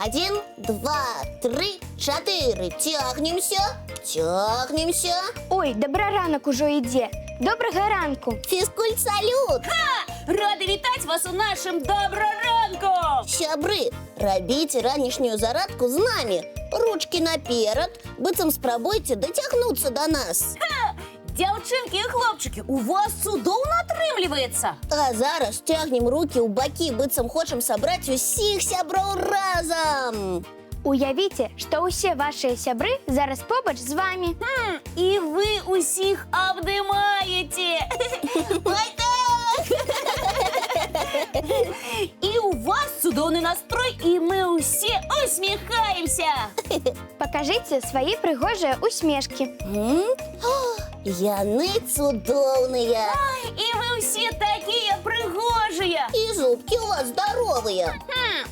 1, 2, 3, 4. Тягнемся, тягнемся. Ой, добраранок ужо ідзе. Добрага ранку. Фізкульт-салют. Рады вітаць вас у нашым добраранку! Сябры, рабіце ранішнюю зарадку з намі. Ручкі наперад, быццам спрабуйце дацягнуцца да нас. Дзяўчынкі і хлопчыкі, у вас цудоўна атрымліваецца! А зараз цягнем рукі ў бакі, быццам хочам сабраць усіх сяброў разам. Уявіце, што ўсе вашыя сябры зараз побач з вамі. І вы ўсіх абдымаеце! Ой, так! І у вас цудоўны настрой, і мы ўсе усміхаемся! Пакажыце свае прыгожыя усмешкі. Яны цудоўныя. І вы ўсе такія прыгожыя! І зубкі у вас здаровыя.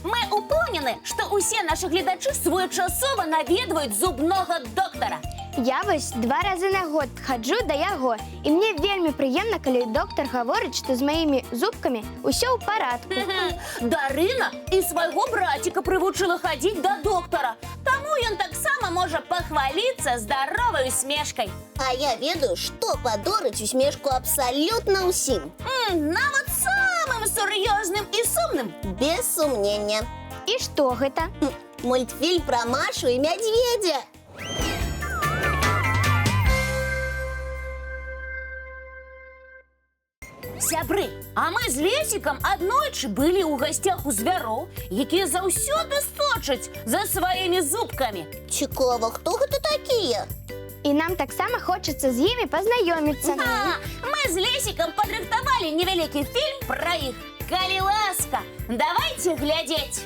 Мы упэўнены, што ўсе нашы гледачы своечасова наведваюць зубнога доктара. Я вось 2 разы на год хаджу да яго, і мне вельмі прыемна, калі доктар гаворыць, што з маімі зубкамі ўсё ў парадку. Дарына і свайго браціка прывучыла хадзіць да доктара, таму ён таксама можа пахваліцца здаровай усмешкай. А я ведаю, што падорыць усмешку абсалютна ўсім. Нават самым сур'ёзным і сумным. Без сумнення. І што гэта? Мультфільм пра Машу і мядзведзя. Сябры, а мы з Лесікам аднойчы былі ў гасцях у звяроў, якія заўсёды сочаць за сваімі зубкамі. Цікава, хто гэта такія? І нам таксама хочацца з імі пазнаёміцца. Мы з Лесікам падрыхтавалі невялікі фільм пра іх. Калі ласка, давайце глядзець.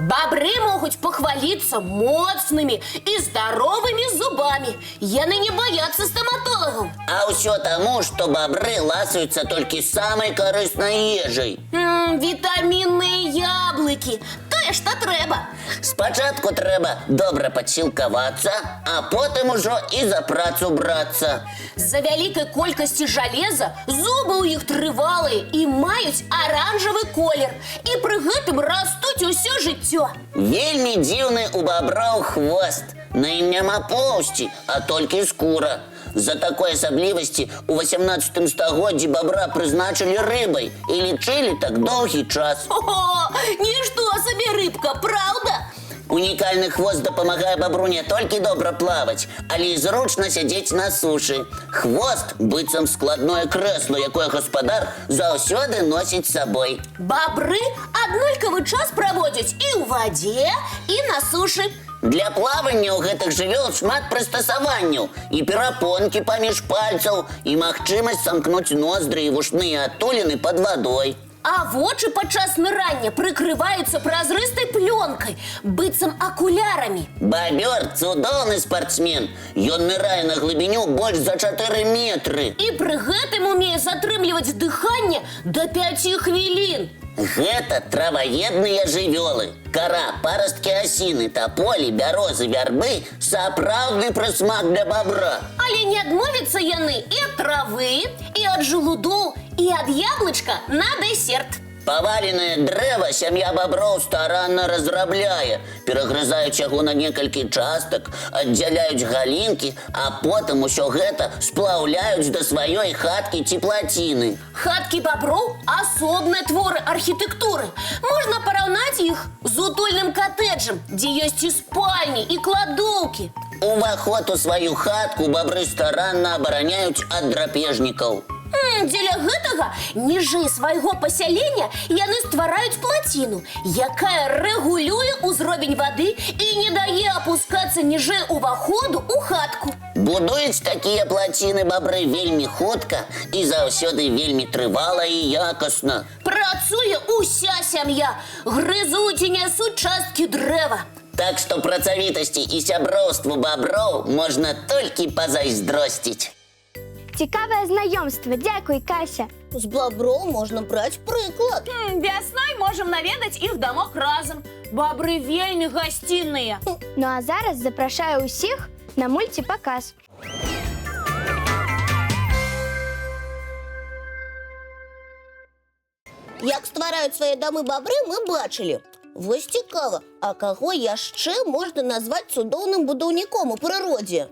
Бабры могуць пахваліцца моцнымі і здаровымі зубамі. Яны не баяцца стаматолагаў. А ўсё таму, што бабры ласуюцца толькі самай карыснай ежай. Вітамінныя яблыкі. Тое, што трэба. Спачатку трэба добра падсілкавацца, а потым ужо і за працу брацца. З-за вялікай колькасці жалеза зубы ў іх трывалыя і маюць аранжавы колер. І пры гэтым растуць усё жыццё. Вельмі дзіўны у баброў хвост. На ім няма поўсці, а толькі скура. За такой асаблівасці у 18 стагоддзі бабра прызначылі рыбай і лічылі так доўгі час. Нішто сабе рыбка, праўда? Унікальны хвост дапамагае бабру не толькі добра плаваць, але і зручна сядзець на сушы. Хвост быццам складное крэсло, якое гаспадар заўсёды носіць з сабой. Бабры аднолькавы час праводзяць і ў вадзе, і на сушы. Для плавання ў гэтых жывёл шмат прыстасаванняў, і перапонкі паміж пальцаў, і магчымасць самкнуць ноздры і вушныя адтуліны пад вадой. А вочы падчас нырання прыкрываюцца празрыстай плёнкай, быццам акулярамі. Бабёр цудоўны спартсмен. Ён нырае на глыбіню больш за 4 метры. І пры гэтым умее затрымліваць дыханне да 5 хвілін. Гэта траваедныя жывёлы. Кара, парасткі асіны, таполі, бярозы, вярбы – сапраўдны прысмак для бабра. Але не адмовяцца яны і ад травы, і ад жалудоў, і ад яблычка на дэсерт. Паваленае дрэва сям'я баброў старанна разрабляе. Перагрызаюць яго на некалькі частак, аддзяляюць галінкі, а потым усё гэта сплаўляюць да сваёй хаткі ці плаціны. Хаткі баброў – асобныя творы архітэктуры. Можна параўнаць іх з утульным катэджам, дзе ёсць і спальні, і кладоўкі. Уваход у сваю хатку бабры старанна абараняюць ад драпежнікаў. Дзеля гэтага ніжэй свайго пасялення яны ствараюць плаціну, якая рэгулюе ўзровень вады і не дае апускацца ніжэй уваходу ў хатку. Будуюць такія плаціны бабры вельмі хутка і заўсёды вельмі трывала і якасна. Працуе ўся сям'я, грызуць і нясуць часткі дрэва. Так што працавітасці і сяброўству баброў можна толькі пазайздросціць. Цікавае знаёмства. Дзякуй, Кася. З баброў можна браць прыклад. Вясной можам наведаць іх дамок разам. Бабры вельмі гасцінныя. Ну а зараз запрашаю ўсіх на мульціпаказ. Як ствараюць свае дамы бабры, мы бачылі. Вось цікава, а каго яшчэ можна назваць цудоўным будаўніком у прыродзе?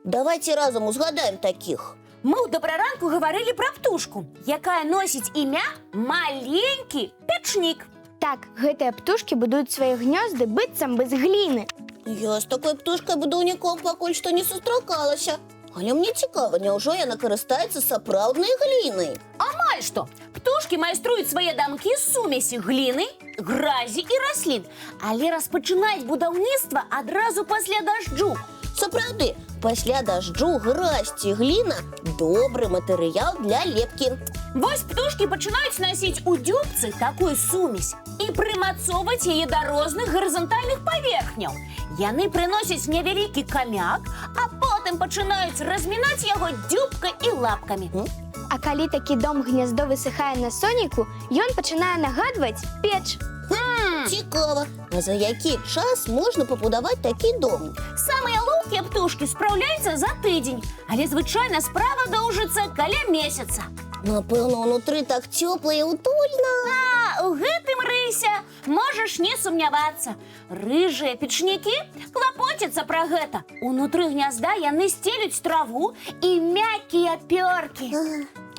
Давайте разам узгадаем такіх. Мы ў добраранку гаварылі пра птушку, якая носіць імя маленькі печнік. Так, гэтыя птушкі будуюць свае гнёзды быццам без гліны. Я з такой птушкай будаўніком пакуль што не сустракалася. Але мне цікава, няўжо яна карыстаецца сапраўднай глінай? Амаль што. Птушкі майструюць свае дамкі з сумесі гліны, гразі і раслін, але распачынаюць будаўніцтва адразу пасля дажджу. Сапраўды, пасля дажджу гразь ці гліна добры матэрыял для лепкі. Вось птушкі пачынаюць насіць у дзюбцы такую сумесь і прымацоўваць яе да розных гарызантальных паверхняў. Яны прыносяць невялікі камяк, а потым пачынаюць размінаць яго дзюбкай і лапкамі. А калі такі дом-гняздо высыхае на сонейку, ён пачынае нагадваць печ. Цікава, а за які час можна пабудаваць такі дом? Самыя лоўкія птушкі спраўляюцца за тыдзень, але звычайна справа доўжыцца каля месяца. Напэўна, унутры так цёпла і утульна. А у гэтым, Рыся, можаш не сумнявацца. Рыжыя печнікі клапоцяцца пра гэта. Унутры гнязда яны сцелюць траву і мяккія пёркі.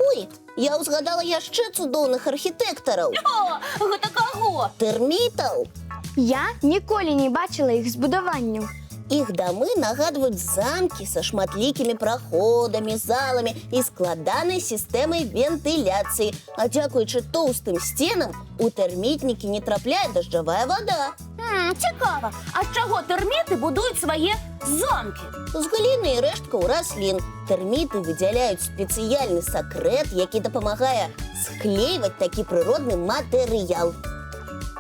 Ой, я ўзгадала яшчэ цудоўных архітэктараў. О, гэта каго? Тэрмітаў. Я ніколі не бачыла іх збудаванняў. Іх дамы нагадваюць замкі са шматлікімі праходамі, заламі і складанай сістэмай вентыляцыі. А дзякуючы тоўстым сценам у тэрмітнікі не трапляе дажджавая вада. Цікава, а з чаго тэрміты будуюць свае замкі? З гліны і рэшткаў раслін. Тэрміты выдзяляюць спецыяльны сакрэт, які дапамагае склейваць такі прыродны матэрыял.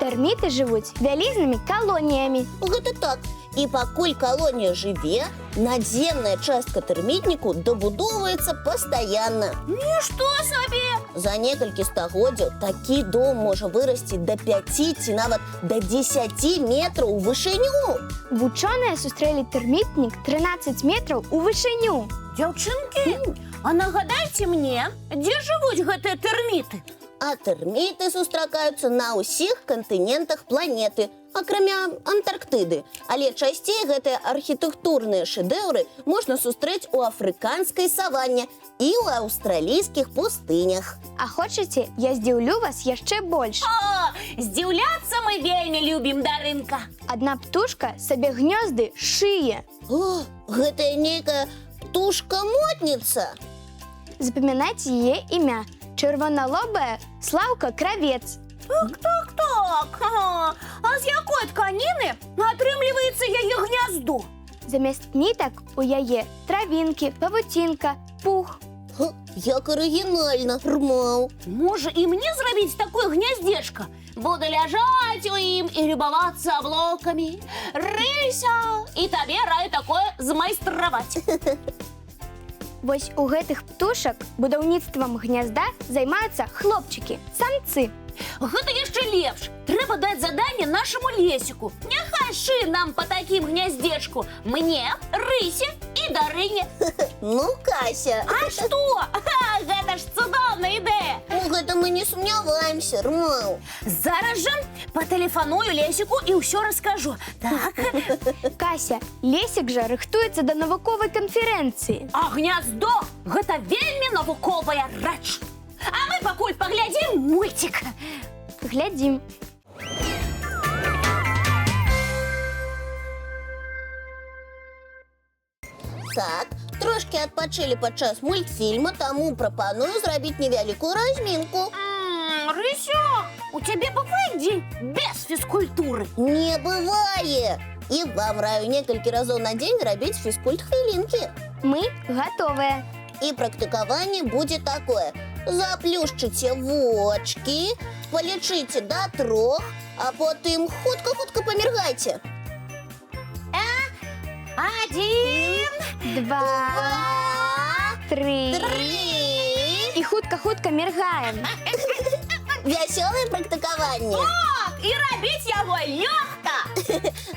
Тэрміты жывуць вялізнымі калоніямі. Гэта так. І пакуль калонія жыве, надземная частка тэрмітніку дабудоўваецца пастаянна. Нішто сабе! За некалькі стагоддзяў такі дом можа вырасці да 5 ці нават да 10 метраў у вышыню. Вучоныя сустрэлі тэрмітнік 13 метраў у вышыню. Дзяўчынкі, а нагадайце мне, дзе жывуць гэтыя тэрміты? А тэрміты сустракаюцца на ўсіх кантынентах планеты, акрамя Антарктыды. Але часцей гэтыя архітэктурныя шэдэўры можна сустрэць у афрыканскай саванне і ў аўстралійскіх пустынях. А хочаце, я здзіўлю вас яшчэ больш. О, здзіўляцца мы вельмі любім, Дарынка. Адна птушка сабе гнёзды шые. О, гэтая нейкая птушка-мотніца. Запамінайце яе імя. Чырвоналобая Слаўка Кравец. Так. А з якой тканіны атрымліваецца яе гняздо? Замест нітак у яе травінкі, павуцінка, пух. Як арыгінальна, Рмаў. Можа і мне зрабіць такое гняздзечка? Буду ляжаць у ім і любавацца аблокамі. Рыся, і табе раю такое змайстраваць. Вось у гэтых птушак будаўніцтвам гнязда займаюцца хлопчыкі, самцы. Гэта яшчэ лепш. Трэба даць заданне нашаму Лесіку. Няхай шые нам па такім гняздзечку. Мне, Рысе і Дарыне. Ну, Кася. А што? Гэта ж цудоўная ідэя. У гэта мы не сумняваемся, Рмаў. Зараз жа патэлефаную Лесіку і ўсё раскажу. Так. Кася, Лесік жа рыхтуецца да навуковай канферэнцыі. А гняздо гэта вельмі навуковая рэч. А мы пакуль паглядзім мульцік. Глядзім. Так, трошки адпачылі падчас мультфільма, таму прапаную зрабіць невялікую размінку. Рыся, у цябе бывае дзень без фізкультуры? Не бывае! І вам раю некалькі разоў на дзень рабіць фізкульт-хвілінкі. Мы гатовыя. І практыкаванне будзе такое. Заплюшчыце вочки, палічыце да 3, а потым хутка-хутка паміргайце. 1, 2, 3. 3. І хутка-хутка міргаем. Вясёлае практыкаванне. Так, і рабіць яго лёгка.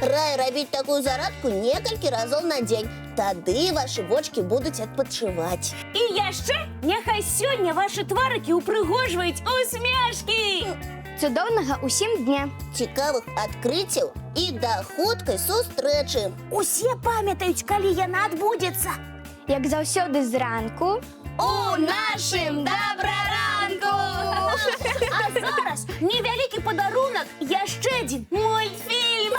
Раю рабіць такую зарадку некалькі разоў на дзень. Тады вашы вочки будуць адпачываць. І яшчэ няхай сёння вашы тварыкі ўпрыгожваюць усмешкі. Цудоўнага усім дня! Цікавых адкрыццяў і да хуткай сустрэчы. Усе памятаюць, калі яна адбудзецца. Як заўсёды зранку, У нашым добраранку! А зараз невялікі падарунак, яшчэ адзін мультфільм.